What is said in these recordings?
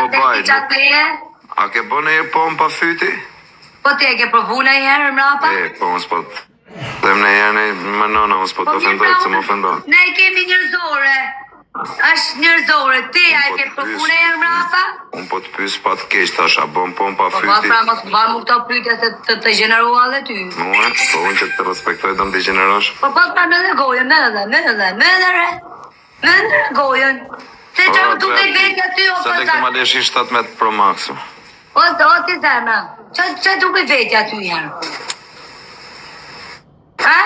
bobajt. A ke bo në po më pa fyti? Po ti e ke provu në herë mrapa? Po më s'pot. Them në herë më nona, më s'pot ofendoj, se më ofendoj. Ne kemi njërzore. Është njërzore, ti a e ke provu në herë mrapa? Unë po të pys pa të keq, thash, a bo më po më pa fyti? Po pra mos ba mu këto pytje se të gjenerua dhe ty. Mua, po unë që të respektoj të më të gjenerosh. Po pra me dhe gojën, me dhe gojën. Se që më duke vetja ty o sa tek të ma leshi 17 Pro Maxu. O ti zemra, që duke vetja ty herë? Ha?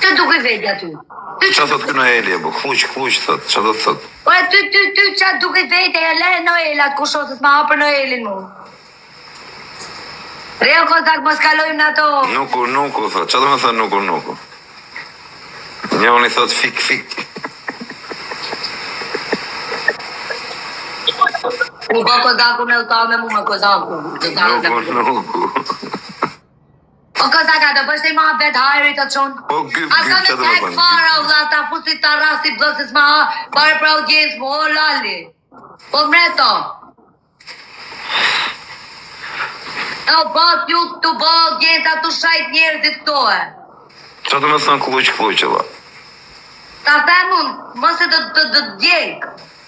Që duke vetja ty? Qa thot këno Eli, bu, kluq thot, qa do të thot? Po e ty qa duke vetja, ja le Noelat, ku shosës ma hapër Noelin mu. Reo Kozak, mos kalojmë në ato. Nuku, thot, qa do me thot nuku? Një unë i thot fik. U po Kozaku me uta me mu me Kozaku. Nuku. O Kozaka, do përshte i ma bet hajri të qonë. Po gyp, qa do me thot. A ka në fara u dhe ta fusit ta rasi blësis ma ha, pare pra audiens mu, o lali. Po mreto. O bat ju të bo audienca të shajt njerëzit këtohe. Qa do me thënë kluq, ella? Ta themun, mos e të djek.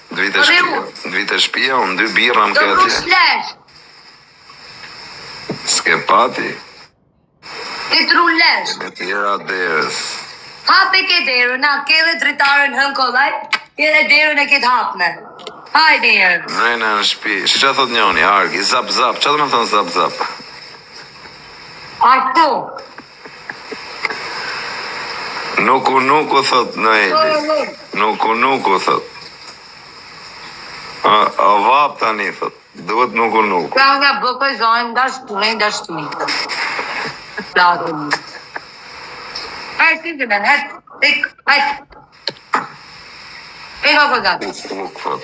Dvite shpia, unë 2 birra më këtë atje. Do bru shlesh. S'ke pati. Ti tru lesh. Me tjera derës. Hape ke derën, na kele dritarën hën kollaj, kele derën e këtë hapme. Hajde njerë. Mrejna në shpi. Shi qa thot njoni, argi, zap, qa do me thënë zap? Ashtu. Nuku thot në Eli. Nuku thot. A vap tani thot. Duhet nuku. Pra nga bëkoj zojnë, dashtu. Platën. Hajtë ti të men, hajtë. Ego Kozak. Thot.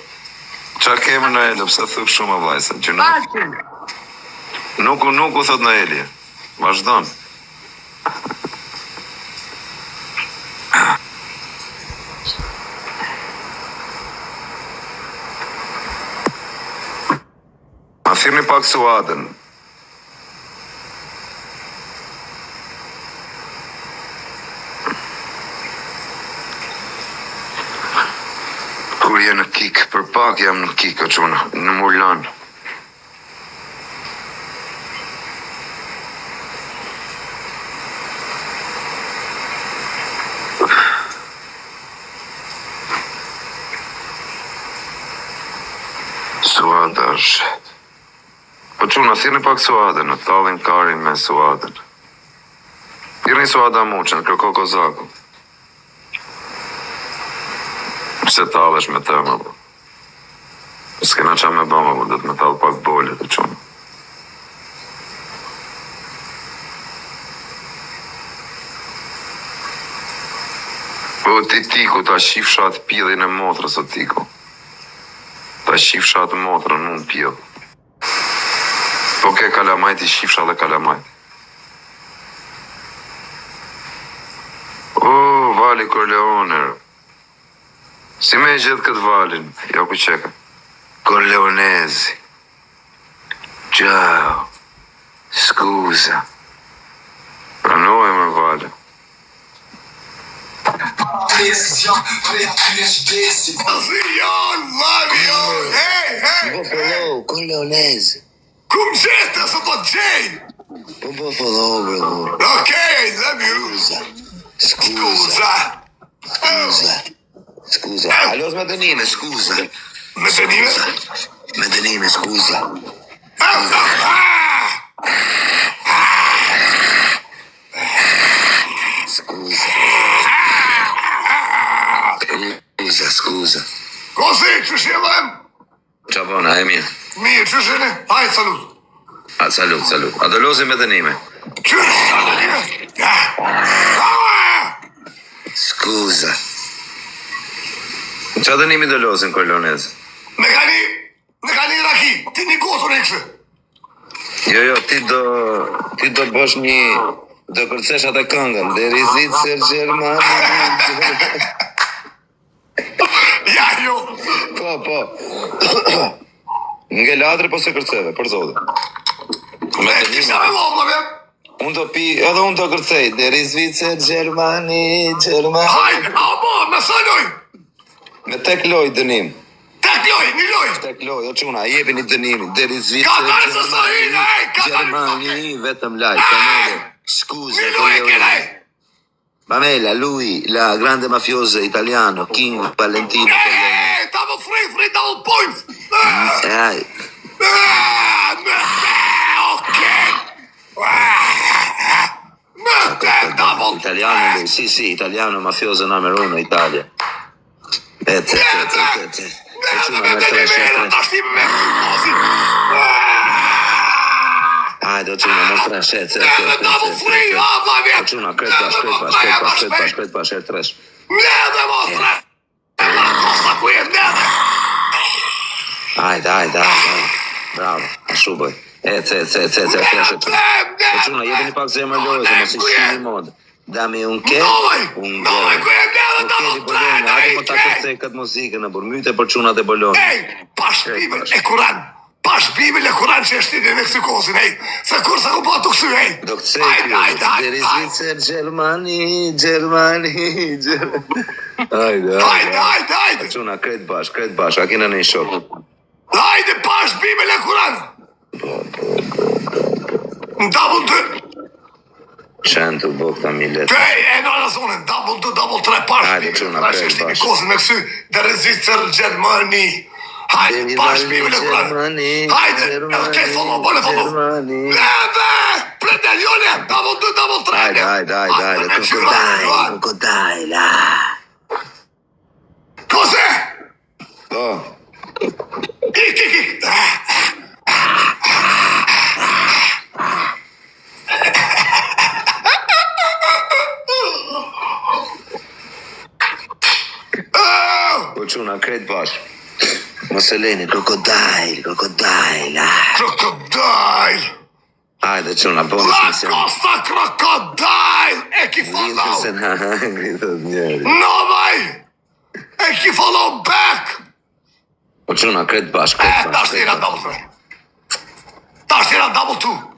Qa keme në Eli, pëse thuk shumë a vajse? Bashkë. Nuku thot në Eli. Vazhdon. A thirni pak Suadën. Kur je në kik, për pak jam në kik, o quna, në Murlan. Suada është. Po quna, thirni pak Suadën, në tallin karin me Suadën. Thirni Suada muqen, kërko Kozaku. Se tallesh me të më, po. S'kena qa me bëma, po, dhe të me tallë pak bollet, e qunë. Po, ti tiku, ta shif shatë pidhin e motrës, o tiku. Ta shif shatë motrën, unë pidh. Po ke kalamajt, i shif shatë dhe kalamajt. O, Vali Corleone. Si me e gjithë këtë valin, jo ku qeka. Corleonezi. Ciao. Scusa. Pranoj me valin. Brasilian, Lavion, hey! Buffalo, Corleonese. Come siete, sotto Jane? Buffalo, brother. Okay, love you. Scusa. Allo Medellin, scusa. Medellin, scusa. Scusa. Così, ci siamo? Qa bona, e mirë. Mirë, që shene? Hajtë, salut. Salut. A do lozi me të nime? Që Scusa. Qa të nimi do lozin, Corleonese? Me kani raki, ti një gotër e kështë. Jo, ti do bësh një... Do kërcesh atë këngën, dhe rizit sër Gjermani. Ja, jo. Po. Nge ladre po se kërceve, për zotin. Me kisha me vogla, Unë do pi, edhe unë do kërcej. Deri Zvicër, Gjermani. Hajde, me sa loj? Me tek loj dënim. Tek loj, një loj. Tek loj, o quna, jepi një dënimin. Deri Ka Zvicër, tërë së sa hinë, Gjermani, vetëm laj. Pamela, Scusa, një loj e kene. Pamela, lui, la grande mafiosa italiano, King Valentino Corleone. Double free, double points. Double. Italiano lui, sì, italiano mafioso number 1 Italia. Ne tashtim me Hajde, Quna, mostra shece. double free, vla vjet. Quna, kret bash, tresh. Ne dhe mostra. La kosta ku jem, ne dhe. Hajde. Bravo, ashtu bëj. Quna, jepi një pak zemër lojës, mos i shqini mod. Dami un ke? Noj, ku jem, ne dhe double Bologna, hajde më ta free. kërcej këtë muzikën në burmyte për Qunat e Bologna. Ej, pash Bibel e Kuran. Pash Bibel e Kuran që është në Meksikosin, ej. Se kur sa ku po të kësy, ej. Do kcej kjo, deri Zvicër, Gjermani. Hajde. Quna, kret bash, a kena një shok. Hajde, pash Bibel e Kuran. Në double 2. Shentu, bokta millet. Ej, e në razonën, double 2, double 3, pash Hajde, Bibel. Quna, Pash kret është në bash. Meksikosin me kësy, deri Zvicër, Gjermani. Hajde, pash Bibel e Kuran. Hajde, edhe ke follow, bole follow. Leve, prende, jone, double 2, double 3. Hajde, krokodaj, la. Kose? Po, Ik. po Quna, kret bash. Mos e leni, krokodaj, la. Crocodile. Hajde, Quna, bonus La mision. Costa Crocodile. E ki follow. Se na ngritot njeri. No, vaj. E ki follow back. Po Quna, kret bash. Tash tira double 3. Tash tira double 2.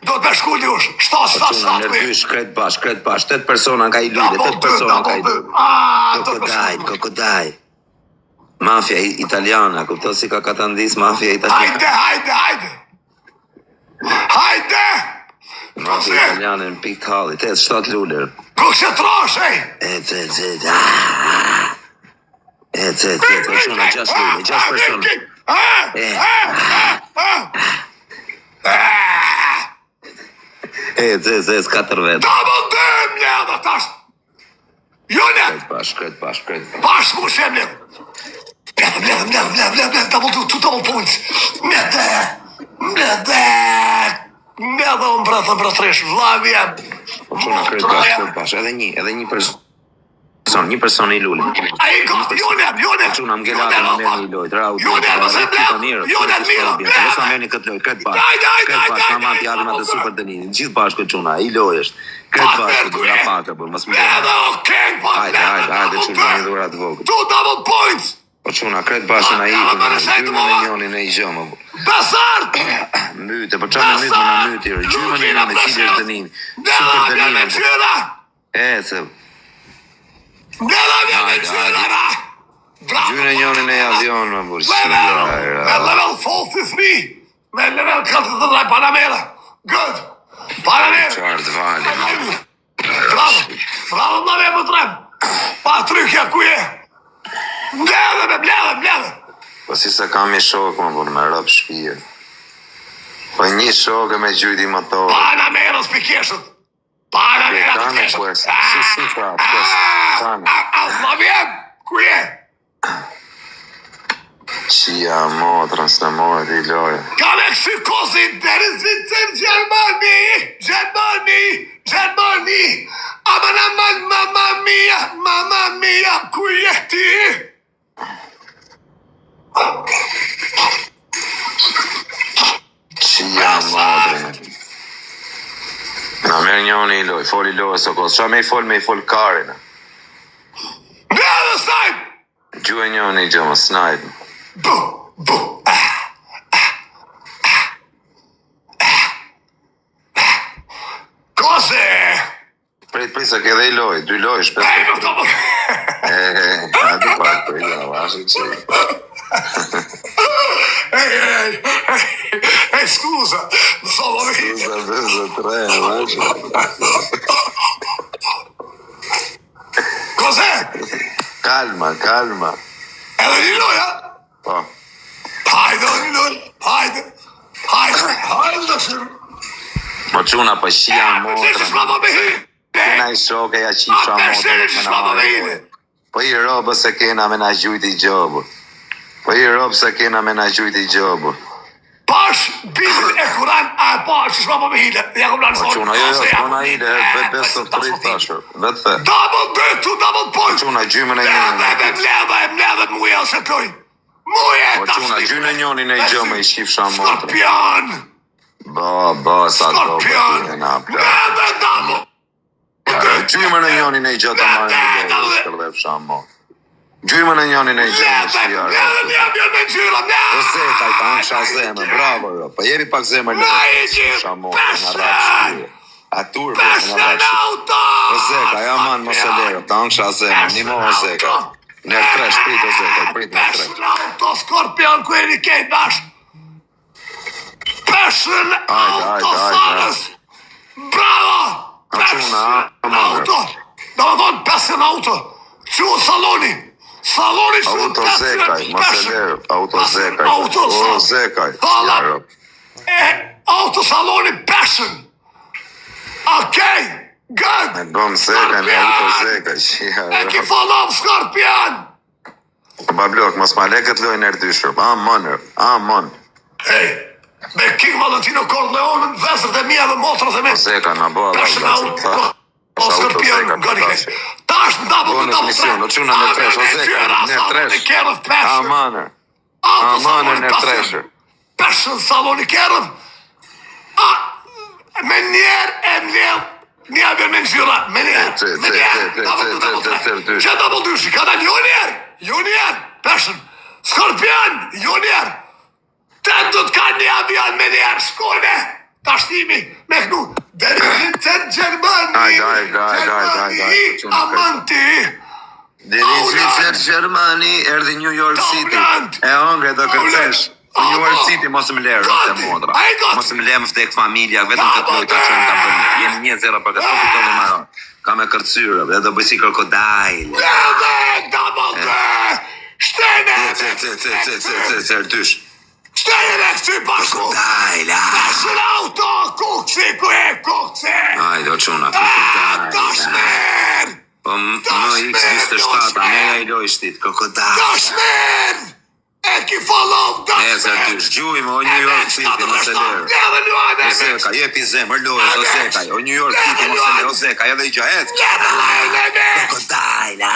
Do të me shkulli ush. Shtas. Quna, nërdysh, kret bash. 8 persona nga i lujde, 8 persona nga i lujde. Krokodaj. Mafia italiana, kupto si ka katandis mafia italiana. Hajde. Mafia italiane në pikë hallit, 7 luller. Kukse trash, ej. Quna, 6 luller, 6 persona. Zez, 4 vetë. Double 2, mjeda, tash. Jone. Kret bash. Bash mu shem një. Mledhe, double 2 double points. Mledhe, unë mbretresh, vlavi jam. Quna, kret bash, edhe një person. Një person i lullë. A i ka, jone. Quna, më gelatë më merë një lojt. Jone, nëse mledhe, jone, mira. Nësë më merë një këtë lojt, kret bash, ka matë jadën atë super dëninin. Gjithë bashkë Quna, i loj është. Kret bash, këtë nga paka, për mësë më Mledhe, okej, Hajde, Quna, një dhurat vogë. 2 double points. Po Quna, kret bash në i të gjymën e njoni në i gjëmë. Besart. Myte, po qa me myte më në myte, gjymën e njoni në cilë është dënin. Super dënin. Se... Gjymën e njoni në i avion, më burë. Level 43. Me level 43, Panamera. Good. Panamera. Qartë vali. Bravo, më më trem. Pa trykja ku je. Mledhe. Po si se kam i shok, më burë, me rëpë shpije. Po një shok e me gjyti motor. Panamera s'pikeshët. Panamera Kane, s'pikeshët. pues. Si, Kane. Më vjen, ku je? Qia motrën, së në mojë t'i lojë. Ka me Meksikosin, deri Zvicër, Gjermani. Aman, mamma mia, ku je ti? Qia motrën. Na merë njoni i lojë, fol i lojë së kosë. Qa me i fol karin. Mledhe snipe! Gjuhë njëri gjë më snipe. Bu! Koze! Prit se ke dhe i loj, 2 loj, shpes. Ej, më këto më... A du pak, për i da, vashë që. Ej, scusa, non so më vite. Scusa, 2-3, vashë. Cos'è? Calma. Edhe një loj, ha? Po. Hajde, një loj, hajde, në shërë. Po quna për shia motrën. Shma më me hi. Kena i shoke ja qifra motrën. Po i robë se kena me na gjujti gjobë. Pash, Bibel e Kuran, a pash, shma më me hi. Ja kom lanë Po quna, jo, s'kona i dhe, beso të rritë tashër. Vetë the. Double 2, Po quna, gjymën e njënin e gjë. Mleve, muje ose kloj. Muje, Po quna, gjynë e njënin e gjë me i shifra motrën. Skorpion! Ba, sa do Skorpion! për na plak. Mleve, double! Gjymën e njënin e gjë të marrë në gjë, shkërlef shamo. Gjymën e njënin e gjë në shjarë. Po zekaj, ta në ksha zemë, bravo jo. Po jebi pak zemë lërë, shamo, në rapë shkuje. A turbo, në rapë shkuje. Po zekaj, aman mos e lërë, ta në ksha zemë, një mo o zekaj. Nërë tresh, prit o zekaj, prit në tresh. Peshën auto, Skorpion, ku e një kejt bash. Peshën auto, Sanes. Bravo! Peshën auto. Do më thonë peshën auto. Që saloni. Saloni që Auto zekaj, mos e lërë, auto zekaj. Auto O zekaj, jarë. Auto saloni peshën. Okej, good. Me bëm zekaj, me auto zekaj, E jarë. ki follow Skorpion. Ba blok, mos ma leket lojnë erdyshër, amon. Hej, me King Valentino Corleone, vezërt e mija dhe motrët e me. Zeka na bo, Peshën auto. O Skorpion, goni kej. Tash në double Bonus mision, o quna në tresh, o zekaj, në tresh. Amaner, amaner në treshër. Peshën saloni kerëv. Me njerë e mlem. Një abjer me nxyra. Me njerë. Që double dyshi, ka dalë junior. Peshën. Skorpion, junior. Të du t'ka një avion me njerë. Shkone. Tashtimi. Me kënu. Deri Gjermani. Amanti. Deri Zvicër Gjermani, erdi New York City. E hongre do kërcesh. New York City mos më lërë të modra. Mos më lërë më vdek familja, vetëm të ploj të qënë të bënë. Jemi 1-0 për këtë, po fitovi maron. Ka me kërcyrë, dhe do bësi krokodajl. Double day. Shtene. Erdysh. Shtene me kësi bashku. Krokodajla. Peshën auto. Kukësi, ku e kukësi. Hajde, o quna, krokodajla. Dashmer. Po më X27, me ja i loj shtit, krokodajla. Dashmer. E ki follow Dashmer. Erdysh, gjujme, o New York City, mos e lërë. O zekaj, jepi zemër, lojës, o zekaj. O New York City, mos e lërë, o zekaj, edhe i gjahet. Krokodajla.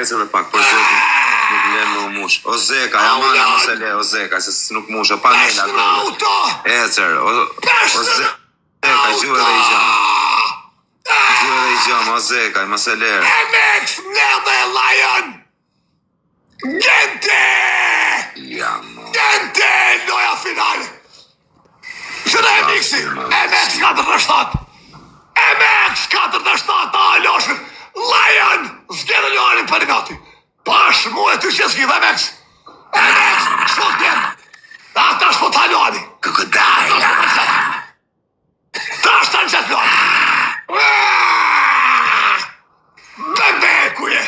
Ese dhe pak, për zotin, nuk lem në mush. O zekaj, amana mos e lërë, o zekaj, se nuk mush, o panela, ecer, o zekaj, gjuhë edhe i gjamë. O zekaj, mos e lërë. MX Never Lion. Gente. Gente, loja finale. Qëra e miksi, MX 47. MX 47, a loshën. Lion, zgjedhe lojanin për gati. Pash mu e ty që zgjidhe MX. MX, shkot njenë. Ata është po ta lojani. Krokodajla. Ta është ta në qëtë lojani. Bebe kuje.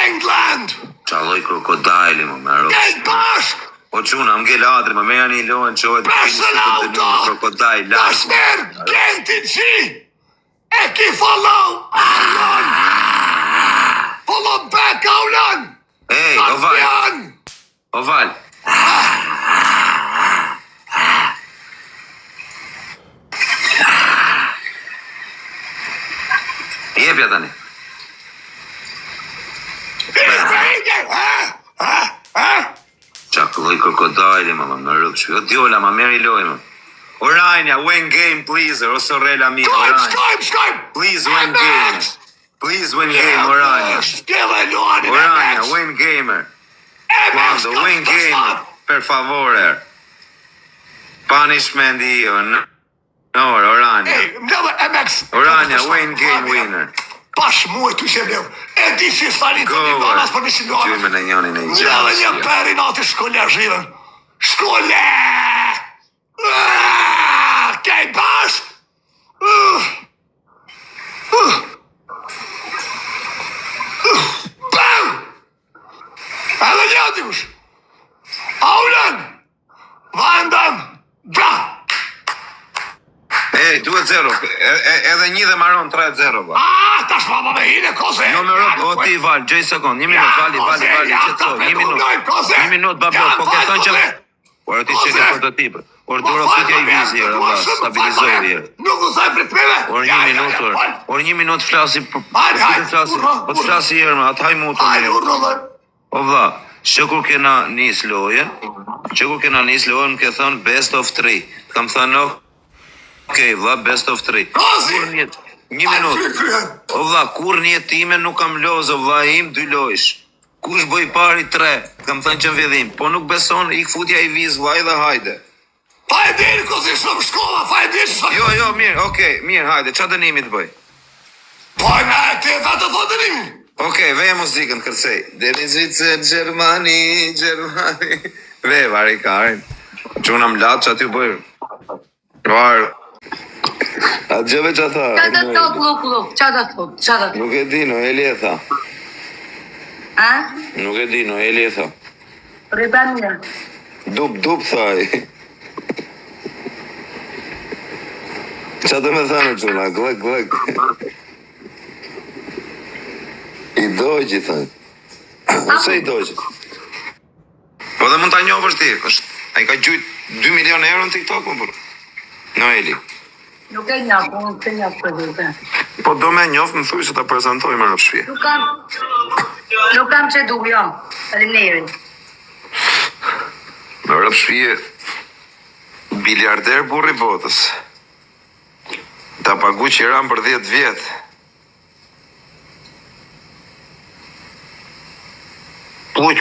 England. Qaloj krokodajli, më mero. Gejt bashk. O quna, më gjelë adri, më meja një lojnë që ojtë Peshën auto. krokodajl, Dashmer, genti qi. E ki follow. Aulon. Follow back, Aulon. Ej, oval, Kampion. oval. Jepja tani. Qakulloj krokodajli, më rëpshu. Jo djolla, më meri loj, më. O Orania, win game, please. O Sorrella mia, Orania. Shkojmë. Please win game. Please win game, Orania. Shkjeve luani. Orania, win gamer. Quando win game, per favore. Punishment io. No, Orania. MX. Orania, win game winner. Pash muaj të qenë. E di si stani të një donas për 100 dolar. Gjyme në njënin e Dhe një peri nati shkolle zhivën. Shkolle! Kej bash! Bam! Edhe një atyush! Aulen! Vandam! Bra! Ej, 2-0. Edhe një dhe maron 3-0, ba. Tash ma me hine koze! Jo me rëp, o ti val, gjej sekund, 1 minut, vali, qëtëso, 1 minut, bablo, po ke thënë që... Por ti që ke prototipë, por duro futja I vizi, stabilizori. Nuk u saj për të meve! Por 1 minut flasi, po të flasi jërë, atë haj mutu me. O vla, që kur kena nis lojen, më ke thënë best of 3. Kam thënë no, okej, vla, best of 3. Kozi! 1 minut. O vla, kur një time nuk kam lozë, o vla im 2 lojsh. Kush bëj pari 3, kam thënë që në vjedhim, po nuk beson, I futja I viz, vaj dhe hajde. Pa e dirë kozi shumë shkolla, pa e dirë shumë. Jo, mirë, okej, mirë, hajde, qa dënimi të bëj? Po e me ti vetë të dënimi. Okej, veja muzikën kërcej. Deni Zvicër, Gjermani. Veja, vari karin. Që unë am latë që aty bëjë. Varë. Atë gjëve që tha? Qa të thot, luk, qa të thot? Nuk e di, Noeli e tha. A? Nuk e di, Noeli e tha. Rriban një. Dup, thaj. Qa të me thane quna, glëk. I dojgji, thaj. Ose I dojgji? Po dhe mund ta njohësh ti, a I ka gjujt 2 milion euro në TikTok, më bërë? Noeli. Nuk e njohë, po nuk e njohë për dhute. Po do me njofë, më thuj se ta prezentoj me rëpshpje. Nuk kam që du, jo. Faleminderit. Me rëpshpje, biliarder burri botës. Ta pagu që ram për 10 vjetë. Pluq,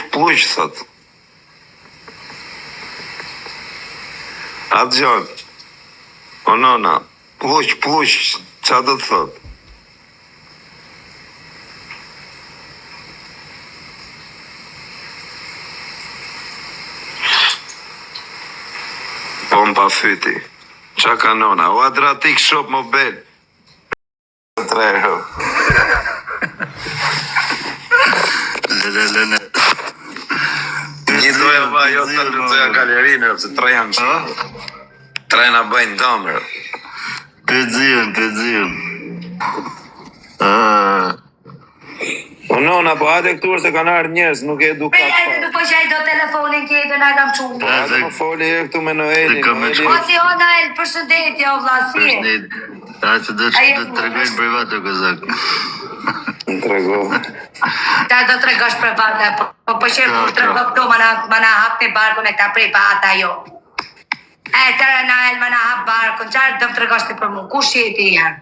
thot. Atë gjanë. O nona, pluq, qa do të thot? Po më pa fyti. Qa ka nona? O adratik shop mobil. 3 euro. Një doja va, jo të doja galerinë, se 3 janë që. 3 na bëjnë domër. Pëzion. O nona, po hajde këtur se kanë ardhur njerëz, nuk e edukat Pejajte nuk po qaj do telefonin kjetër na kam qumë. Hajde më foli herë këtu me Noelin. O ti o Nael, përshëndetje o vlasi. A që do të tregojnë privat o kozak. Më trego. Ta do të regosh për varte, po shërë kur të rego këtu, ma na hap një barku në këta prej pa ata jo. E, tërë Nael, ma na hap barku, qarë do të regosh të për mu, kush je ti janë?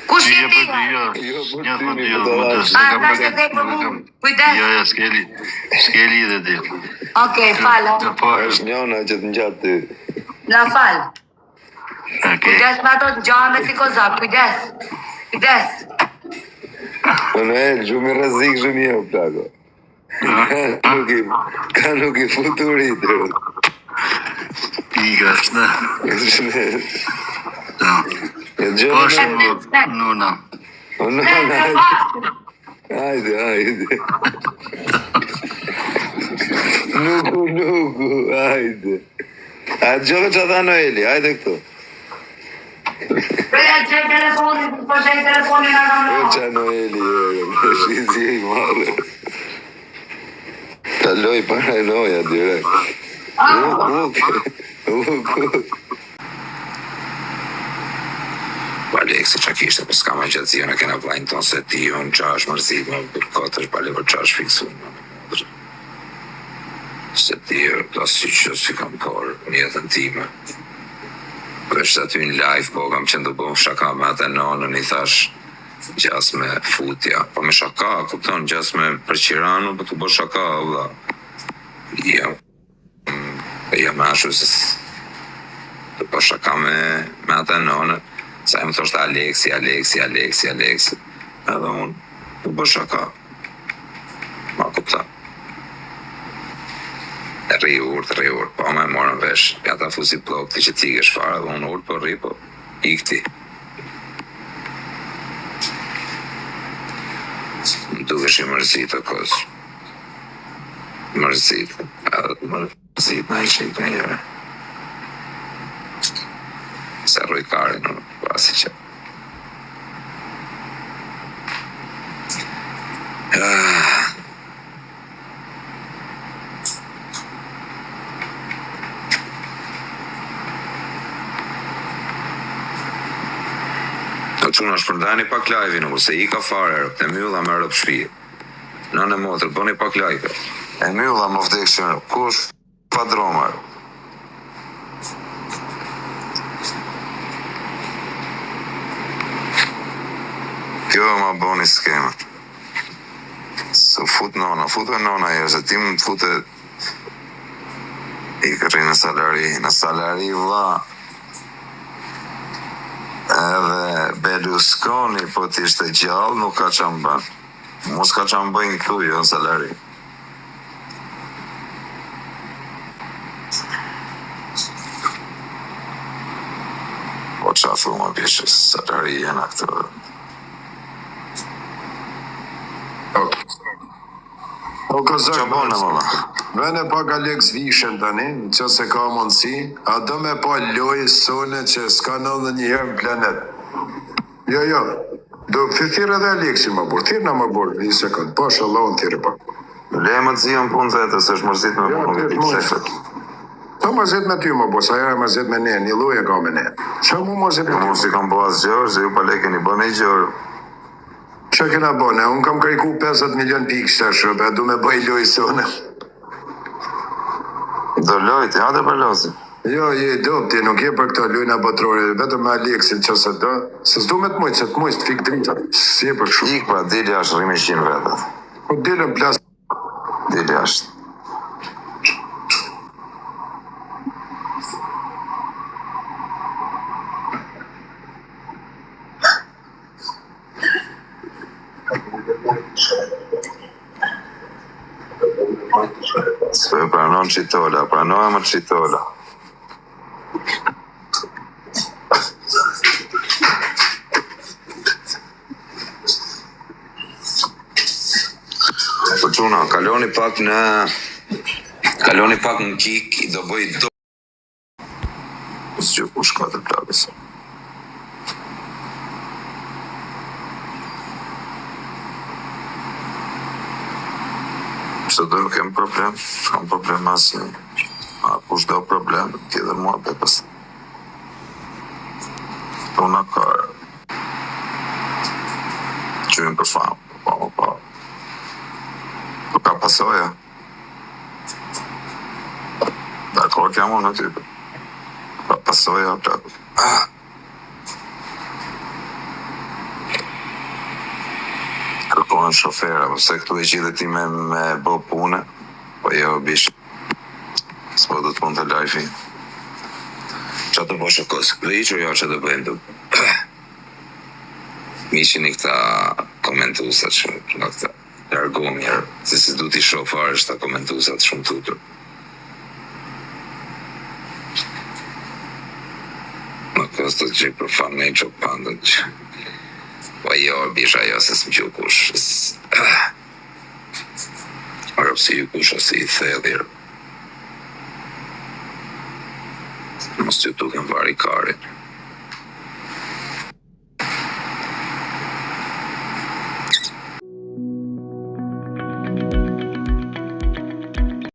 Kush je ti janë? Jo, A, ta shtë dhe për mu, kujdes. Jo, s'keli dhe ti. Okej, falë. Është njona që të ngjatë ty. Na falë. Kujdes me ato të gjame ti kozak, kujdes. Po Noel, shumë I rrezik shumë jo, plako. Ka nuk I futurit. Pika, shtë. Po shumë nuna. O nona. Hajde. Nuku, hajde. A gjove që tha Noeli, hajde këtu. Preja që telefonin, po që telefonin nga kam O qa Noeli, më shizi I marë. Ta loj para noja, direkt. Po Aleksi qa kishte, po s'ka ma gjatëzion e kena vlajnë tonë se ti unë qa është mërzit më për katër, pa lever qa është fiksu në mëdrë. Se ti e klasi që si kam parë një jetën time. është aty në live, po kam qenë të bëjmë shaka me atë nonën, i thash gjas me futja, po me shaka, kupton, gjas me për Qiranu, po të bë shaka, valla. Jam ashu se të bë shaka me atë nonën, sa e më thoshtë Aleksi, edhe unë të bë shaka, ma kupta. Rri urt, po me morën vesh, ja ta fusi plok, ti që ti kesh fare, dhe unë urt, po rri, po ikti. Më dukesh i mërzit të kos. Mërzit na i qik në njëre. Se rroj kari në pasi që. Të quna shpërdani pak live-i nuk, se i ka fare, e mylla me rëp shpi. Nane motër, bëni pak live. E mylla më vdekshën, kush pa dromar. Kjo ma bëni skema. Së fut nona, futve nona e, se ti më fute i kërri në salari vla. Edhe Berlusconi, po t'ishte gjallë, nuk ka që më bënë. Mos ka që më bëjnë këtu, jo në salari. Po që a thu më bishë, salari jena këtu. O Kozak, Që bënë, mëlla? vene pak Alex Vishën tani, që se ka mundësi, a do me pa lojë sone që s'ka në dhe njëherë në planet. Jo, do thirë edhe Alexi më burë, thirë në më burë, një sekund, po shëllohën thirë pak. Le më të zion punë të jetës, është mërzit me punë, nuk e pipseshët. Po mërzit me ty më burë, sa jere mërzit me ne, një loje ka me ne. Që mu mërzit me ty? Mund si kam bo asë gjërë, se ju pa le keni bën e gjërë. Që kena bëne, unë kam kërku 50 milion pikë shtërshë, be du me bëj lojë sone. Do lojti, hajde për lozi. Jo, je dopti, nuk je për këto lujna botrore, vetëm me Aleksin që se do, se s'du me të mujtë, se të mujtë, të fikë drita, si je për shumë. Ik pra, dili ashtë rrimi 100 vetët. Po dilën plas. Dili ashtë. Sve pranon qitola, pranoja më qitola. Po quna, kaloni pak në kik, i do bëj do... Së që ku shka të plagës. Se do kem problem, kam problem asë një. A kush do problem, tjetër mua për pas. Una kërë. Qyrim për famë, po. Po ka pasoja. Dakor kjam unë aty. Ka pasoja, plakë. Kërkohen shofera, përse këtu e gjithë ti me bo pune, po jo bish, s'po do të punë të lajfi. Qa të po shokos, dhe i që jo që të bëjmë të... Mishin i këta komentusat shumë, nga këta largo mirë, se si du t'i shofar është ta komentusat shumë tutur. Në kostot që i për famë që pandën që... Po jo, bisha jo, se s'më që kush. Arëp si ju kush, ose i thedhir. Mos të ju tuken vari karin.